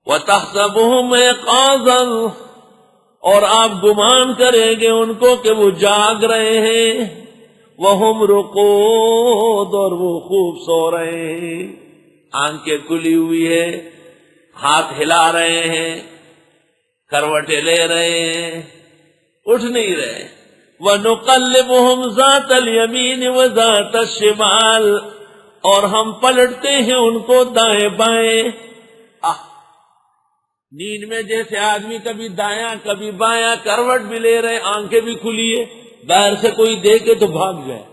وَتَحْسَبُهُمْ أَيْقَاظًا، اور آپ گمان کریں گے ان کو کہ وہ جاگ رہے ہیں، وَهُمْ رُقُودٌ، اور وہ خوب سو رہے ہیں، آنکھیں کھلی ہوئی ہے، ہاتھ ہلا رہے ہیں، کروٹیں لے رہے ہیں، اٹھ نہیں رہے۔ وَنُقَلِّبُهُمْ ذَاتَ الْيَمِينِ وَذَاتَ الشِّمَالِ، اور ہم پلٹتے ہیں ان کو دائیں بائیں۔ نیند میں جیسے آدمی کبھی دایاں کبھی بایاں کروٹ بھی لے رہے، آنکھیں بھی کھلی ہے، باہر سے کوئی دیکھے تو بھاگ جائے۔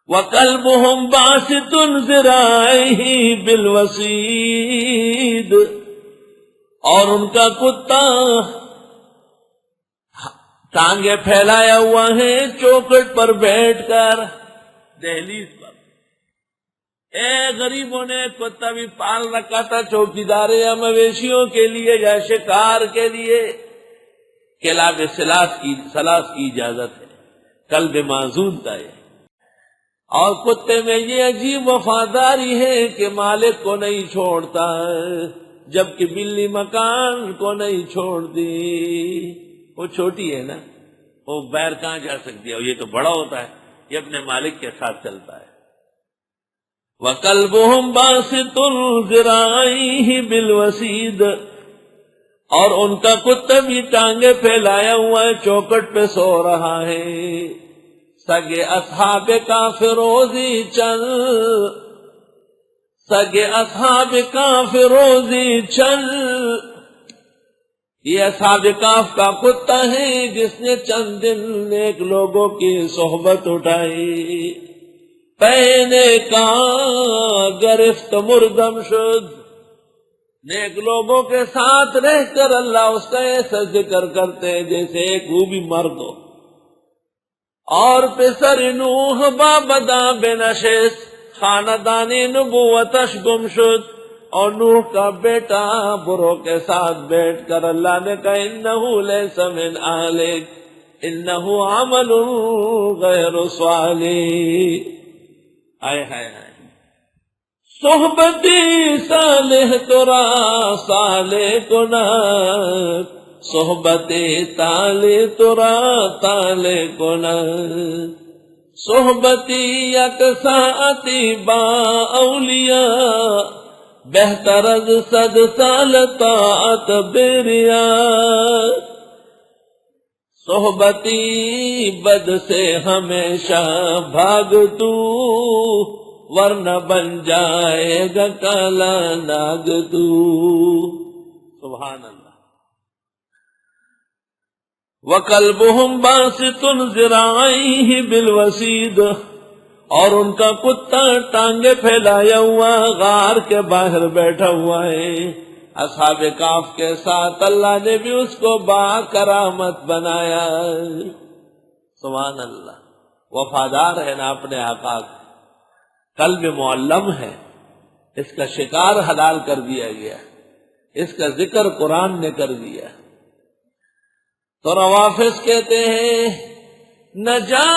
وَقَلْبُهُمْ بَاسِطٌ ذِرَاعَيْهِ بِالْوَسِيدِ، اور ان کا کتا ٹانگیں پھیلایا ہوا ہے چوکھٹ پر بیٹھ کر، دہلیز پر۔ غریبوں نے کتا بھی پال رکھا تھا، چوکیدار یا مویشیوں کے لیے یا شکار کے لیے، کلاب سلاس کی اجازت ہے، کلب معزول تھا یہ۔ اور کتے میں یہ عجیب وفاداری ہے کہ مالک کو نہیں چھوڑتا، جبکہ بلی مکان کو نہیں چھوڑتی۔ وہ چھوٹی ہے نا، وہ باہر کہاں جا سکتی ہے، یہ تو بڑا ہوتا ہے، یہ اپنے مالک کے ساتھ چلتا ہے۔ وَقَلْبُهُمْ بَاسِطٌ ذِرَاعَيْهِ بِالْوَسِيدِ، اور ان کا کتا بھی ٹانگیں پھیلایا ہوا ہے، چوکٹ پہ سو رہا ہے۔ سگے اصحاب کاف روزی چل، سگے اصحاب کاف روزی چل، یہ اصحاب کاف کا کتا ہے جس نے چند دن نیک لوگوں کی صحبت اٹھائی۔ پہنے کا گرفت مردم شد، نیک لوگوں کے ساتھ رہ کر اللہ اس کا ایسا ذکر کرتے ہیں جیسے ایک وہ بھی مرد ہو۔ اور پسر نوح بابدا بنشست، خاندانی نبوتش گم شد، اور نوح کا بیٹا برو کے ساتھ بیٹھ کر اللہ نے کہا انہو لیس من اہلک انہو عمل غیر صالح۔ آئے ہائے ہائے، صحبتی صالح ترا صالح کنات، صحبتی تالے ترا تالے کنات، صحبتی یکساعتی با اولیاء، بہتر از 100 سال طاعت بریا، صحبتی بد سے ہمیشہ بھاگ تو، ورنہ بن جائے گا کالا ناگ تو۔ سبحان اللہ۔ وَقَلْبُهُمْ بَاسِطٌ ذِرَاعَيْهِ بِالْوَسِيدِ، اور ان کا کتا ٹانگیں پھیلایا ہوا غار کے باہر بیٹھا ہوا ہے۔ اصحاب کاف کے ساتھ اللہ نے بھی اس کو با کرامت بنایا۔ سبحان اللہ، وفادار ہے نا اپنے آقا، قلب معلم ہے، اس کا شکار حلال کر دیا گیا، اس کا ذکر قرآن نے کر دیا۔ تو روافظ کہتے ہیں نجا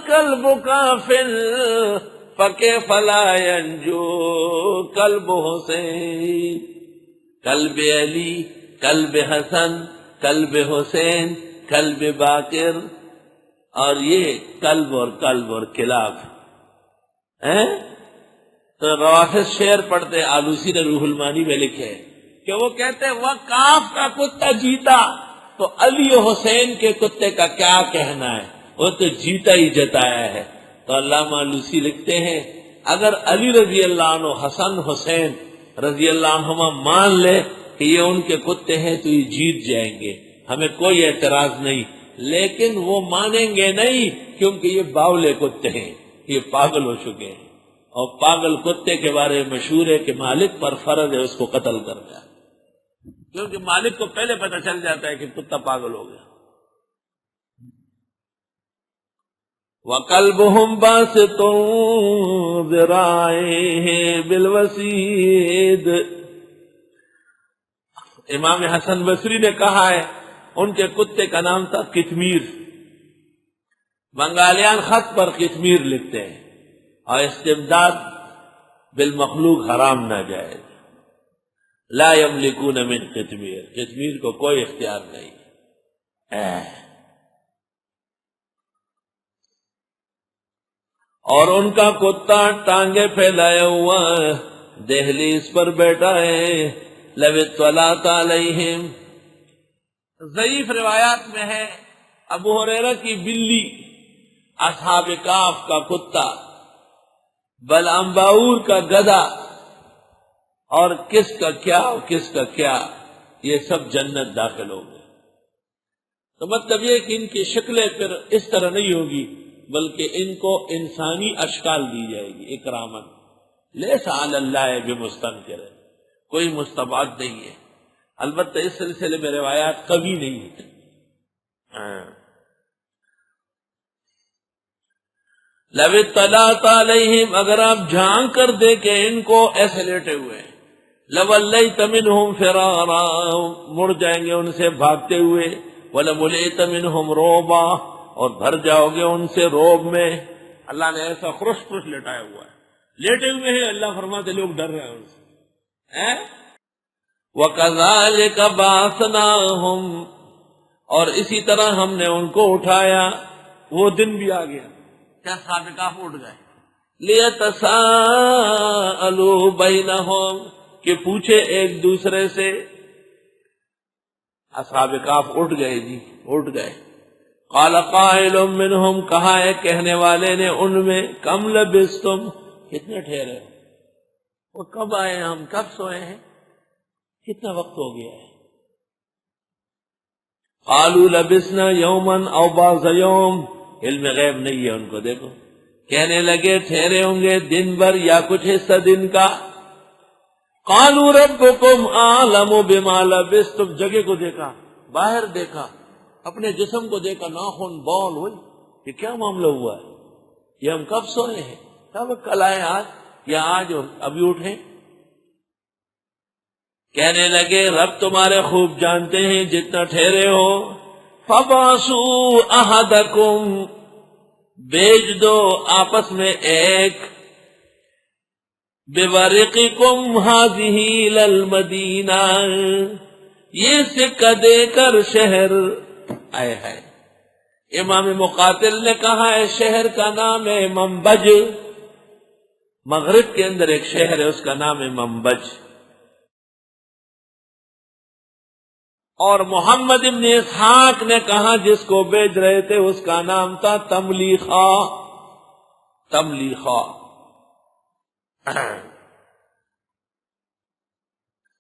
قلب کافر فکیف لا ینجو قلب حسین، قلب علی، قلب حسن، قلب حسین، قلب باقر، اور یہ قلب اور کلاب ہیں۔ تو روافظ شعر پڑھتے، آلوسی نے روح المانی میں لکھے کہ وہ کہتے ہیں وہ کاف کا کتا جیتا تو علی و حسین کے کتے کا کیا کہنا ہے، وہ تو جیتا ہی جتایا ہے۔ تو علامہ آلوسی لکھتے ہیں اگر علی رضی اللہ عنہ حسن حسین رضی اللہ عنہما مان لے کہ یہ ان کے کتے ہیں تو یہ جیت جائیں گے، ہمیں کوئی اعتراض نہیں، لیکن وہ مانیں گے نہیں کیونکہ یہ باولے کتے ہیں، یہ پاگل ہو چکے ہیں، اور پاگل کتے کے بارے میں مشہور ہے کہ مالک پر فرض ہے اس کو قتل کرنا، کیونکہ مالک کو پہلے پتہ چل جاتا ہے کہ کتا پاگل ہو گیا۔ وَقَلْبُهُمْ بَاسِطٌ ذِرَاعَيْهِ بِالْوَسِيدِ، امام حسن بصری نے کہا ہے ان کے کتے کا نام تھا قطمیر، بنگالیان خط پر قطمیر لکھتے ہیں، اور استبداد بالمخلوق حرام ناجائز۔ لا یملکون من قطمیر، قطمیر کو کوئی اختیار نہیں ہے۔ اور ان کا کتا ٹانگیں پھیلائے ہوا ہے، دہلیز پر بیٹھا ہے۔ لو اطلعت علیہم، ضعیف روایات میں ہے ابو ہریرہ کی بلی، اصحاب کاف کا کتا، بلعمباور کا گدھا، اور کس کا کیا اور کس کا کیا، یہ سب جنت داخل ہو گئے۔ تو مطلب یہ کہ ان کی شکلیں پھر اس طرح نہیں ہوگی، بلکہ ان کو انسانی اشکال دی جائے گی اکرامن۔ لیس علی اللہ بمستنکر، کوئی مستبعد نہیں ہے، البتہ اس سلسلے میں روایات قوی نہیں ہے۔ لو اطلعت علیہم، اگر آپ جھانک کر دیکھیں ان کو ایسے لیٹے ہوئے ہیں، لولیت منہم فرارا، مڑ جائیں گے ان سے بھاگتے ہوئے، ولملیت منہم رعبا، اور بھر جاؤ گے ان سے روب میں۔ اللہ نے ایسا خرش خرش لٹایا ہوا ہے، لیٹے ہوئے ہیں، اللہ فرماتے لوگ ڈر رہے ہیں ان سے۔ وَكَذَلِكَ بَعَثْنَاهُمْ، اور اسی طرح ہم نے ان کو اٹھایا، وہ دن بھی آ گیا کیا اصحاب کہف اٹھ گئے، لِيَتَسَاءَلُوا بَيْنَهُمْ، کہ پوچھے ایک دوسرے سے۔ اصحاب کہف اٹھ گئے جی، اٹھ گئے۔ قال قائل منہم، کہا ہے کہنے والے نے ان میں، کم لبثتم، کتنے ٹھہرے، وہ کب آئے، ہم کب سوئے ہیں، کتنا وقت ہو گیا ہے۔ قالوا لبثنا یوما او بعض یوم، علم غیب نہیں ہے ان کو، دیکھو کہنے لگے ٹھہرے ہوں گے دن بھر یا کچھ حصہ دن کا۔ قالوا ربکم اعلم بما لبثتم، جگہ کو دیکھا، باہر دیکھا، اپنے جسم کو دیکھا، ناخن بال ہوئی، یہ کیا معاملہ ہوا ہے، یہ ہم کب سوئے ہیں، کب کل آئے آج، یا آج ابھی اٹھے۔ کہنے لگے رب تمہارے خوب جانتے ہیں جتنا ٹھہرے ہو۔ فَبَعْثُوا أَحَدَكُمْ، بھیج دو آپس میں ایک، بِوَرِقِكُمْ هَذِهِ إِلَى الْمَدِينَةِ، یہ سکہ دے کر شہر آئے ہے۔ امام مقاتل نے کہا ہے شہر کا نام ہے منبج، مغرب کے اندر ایک شہر ہے اس کا نام ہے منبج۔ اور محمد ابن اسحاق نے کہا جس کو بیچ رہے تھے اس کا نام تھا تملیخا، تملیخا۔